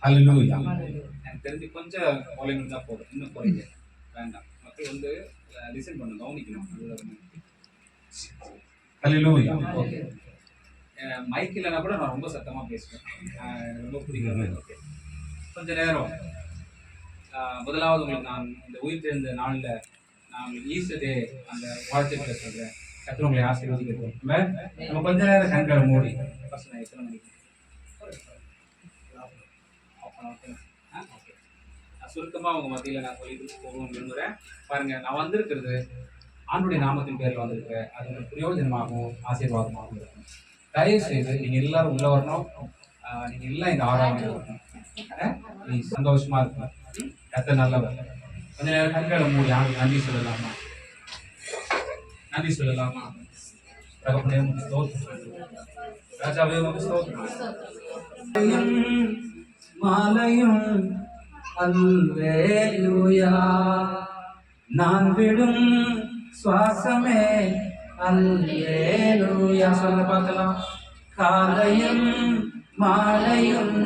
அல்லேலூயா. எனக்கு தெரிஞ்சு கொஞ்சம் வால்யூம் தான் போதும், இன்னும் குறைங்க வேண்டாம். மக்கள் வந்து லிசன் பண்ணணும், கவனிக்கணும். அல்லேலூயா. ஓகே. மைக் இல்லைனா கூட நான் ரொம்ப சத்தமாக பேசுவேன், எனக்கு ரொம்ப பிடிக்கும். ஓகே, கொஞ்ச நேரம் முதலாவது உங்களுக்கு நான் இந்த உயிர் தெரிந்த நாளில் நான் உங்களுக்கு ஈஸ்டர் டே அந்த வாழ்த்துக்களை சொல்கிறேன். கர்த்தர் உங்களை ஆசீர்வதிக்கிறோம். நம்ம கொஞ்ச நேரம் கண்களை மூடி ஃபர்ஸ்ட் நான் எத்தனை மணிக்கு சுருக்கமாக அவங்க மத்தியில் நான் சொல்லி போகணும்னு விரும்புகிறேன். பாருங்கள், நான் வந்திருக்கிறது ஆண்டுடைய நாமத்தின் பேரில் வந்திருக்கிறேன். அது உங்களுக்கு பிரயோஜனமாகவும் ஆசீர்வாதமாகவும் இருக்கும். தயவு செய்து நீங்கள் எல்லாரும் உள்ள வரணும். நீங்கள் எல்லாம் இந்த ஆராதனை வரணும். நீ சந்தோஷமாக இருக்கணும். கர்த்தர் நல்லவர். கொஞ்ச நேரம் கண்களை மூடி நன்றி சொல்லலாமா? நன்றி சொல்லலாமா? தகப்பனே உமக்கு ஸ்தோத்திரம். ராஜாவே உமக்கு ஸ்தோத்திரம். மாலையும் அல்லேலூயா, நான் விடும் சுவாசமே அல்லேலூயா. சொல்ல பார்க்கலாம். காலையும் மாலையும்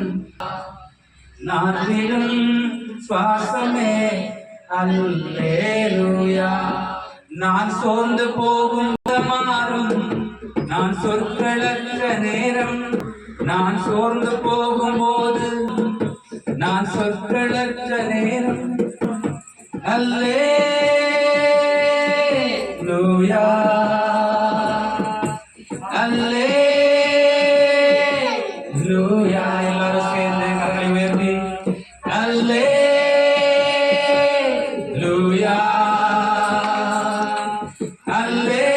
நான் விடும் சுவாசமே அல்லேலூயா. நான் சோர்ந்து போகும் மாறும், நான் சொற்களற்ற நேரம், நான் சோர்ந்து போகும்போது, நான் சொற்களற்ற நேரம் அல்லேலூயா, அல்லேலூயா. எல்லாரும் சேர்ந்து கரங்களை உயர்த்தி அல்லேலூயா, அல்லேலூயா.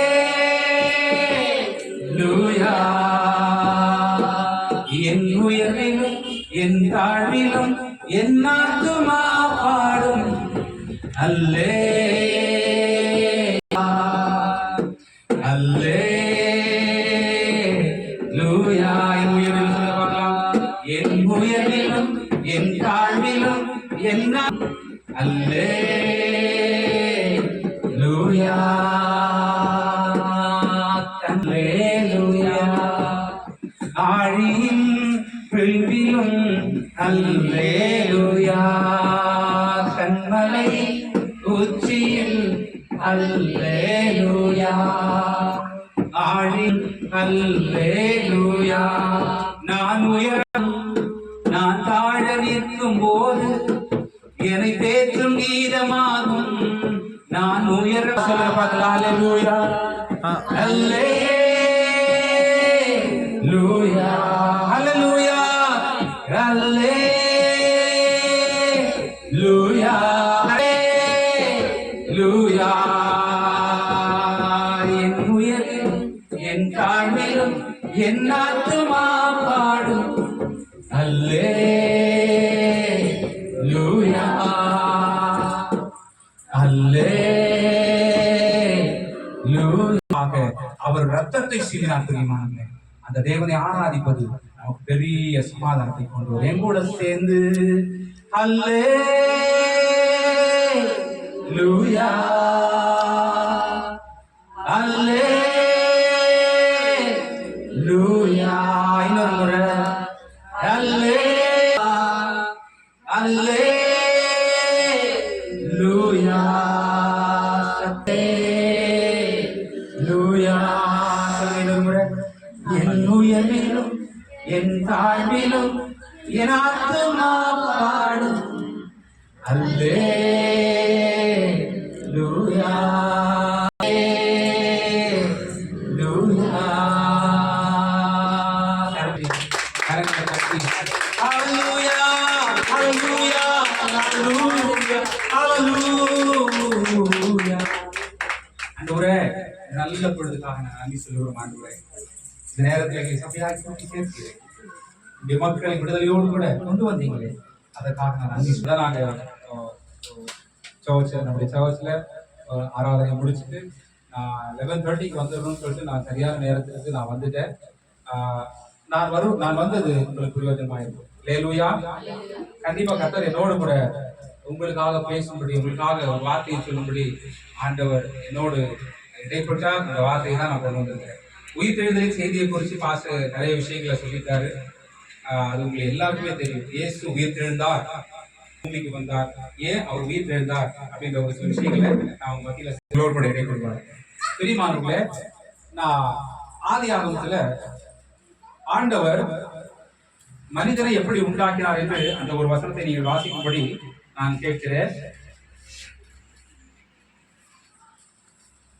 என் உயர்விலும் என் தாழ்விலும் என் ஆத்துமா பாடும் அல்லேலூயா, அல்லேலூயா. என் உயர்விலும் சொல்ல பார்க்கலாம். என் உயர்விலும் என் தாழ்விலும் என் அல்லேலூயா, அல்லேலூயா. ஆழியின் விழிவிலும் அல்லேலூயா, கண்மலை உச்சியில் அல்லேலூயா, ஆழி அல்லேலூயா. நான் உயரம் நான் தாழ நிற்கும் போது என்னை தேற்றும் கீதமாகும். நான் உயர சொல்ல பார்க்கலாம். அல்லேலூயா, அல்லேலூயா, அல்லேலூயா, அல்லேலூயா, அல்லேலூயா. என் உயர்விலும் என் தாழ்விலும் என் ஆத்துமா பாடும் அல்லேலூயா, அல்லேலூயா. அவர் ரத்தத்தை சிந்தினார் தெரியுமா? அந்த தேவனை ஆராதிப்பது நமக்கு பெரிய சமாதானத்தை கொண்டு வரும். என் கூட சேர்ந்து அல்லேலூயா, அல்லேலூயா. இன்னொரு முறை அல்லேலூயா, அல்லேலூயா. இன்னொரு முறை. என் உயர்விலும் என் தாழ்விலும் என் ஆத்துமா பாடும் அல்லேலூயா, அல்லேலூயா. அல்லேலூயா, அல்லேலூயா, அல்லேலூயா, அல்லேலூயா. ஆண்டவரே, நல்ல பொழுதுக்காக நான் நன்றி சொல்லுகிறோம். ஆண்டவரே, இந்த நேரத்தில் சபையாக்கி கூட்டி சேர்க்கிறேன். இந்த மக்களை விடுதலையோடு கூட கொண்டு வந்தீங்களே, அதற்காக நான் நன்றி சொல்ல. நாங்கள் நம்முடைய சர்ச்சில் ஆராதனை முடிச்சுட்டு நான் 11:30 வந்துடணும்னு சொல்லிட்டு நான் சரியான நேரத்துக்கு நான் வந்துட்டேன். நான் வந்தது உங்களுக்கு பிரயோஜனமாக இருக்கும். அல்லேலூயா. கண்டிப்பாக கர்த்தர் என்னோடு கூட உங்களுக்காக பேசும்படி, உங்களுக்காக ஒரு வார்த்தையை சொல்லும்படி ஆண்டவர் என்னோடு இடைப்பட்டால் அந்த வார்த்தையை தான் நான் கொண்டு வந்திருக்கேன். உயிர்த்தெழுதலின் செய்தியை குறித்து பாஸ்டர் நிறைய விஷயங்களை சொல்லிட்டாரு. அது உங்களுக்கு எல்லாருக்குமே தெரியும். இயேசு உயிர்த்தெழுந்தார், பூமிக்கு வந்தார். ஏன் அவர் உயிர்த்தெழுந்தார் அப்படின்ற ஒரு சில விஷயங்களை நான் உங்க மத்தியில கூட இடைப்படுவார். பெரியமானவர்களே, நான் ஆதி ஆகமத்துல ஆண்டவர் மனிதனை எப்படி உண்டாக்கினார் என்று அந்த ஒரு வசனத்தை நீங்கள் வாசிக்கும்படி நான் கேட்கிறேன்.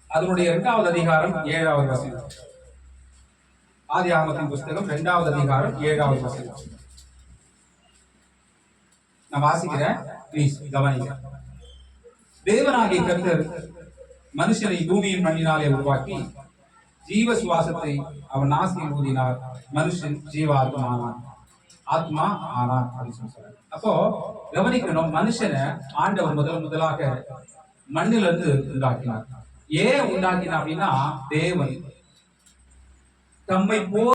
அதனுடைய 2வது அதிகாரம் 7வது வசனம். ஆதி ஆகமத்தின் புஸ்தகம் 2வது அதிகாரம் 7வது வசனம். நான் வாசிக்கிறேன், ப்ளீஸ் கவனிங்க. தேவனாகிய கர்த்தர் மனுஷனை பூமியின் மண்ணினாலே உருவாக்கி ஜீவ சுவாசத்தை அவன் நாசியில் ஊதினார், மனுஷன் ஜீவாத்மா ஆனான், ஆத்மா ஆனான் அப்படின்னு சொல்றாரு. அப்போ கவனிக்கணும், மனுஷனை ஆண்டவர் முதலாக மண்ணிலிருந்து உண்டாக்கினார். ஏன் உண்டாக்கினார் அப்படின்னா, தேவன் தம்மை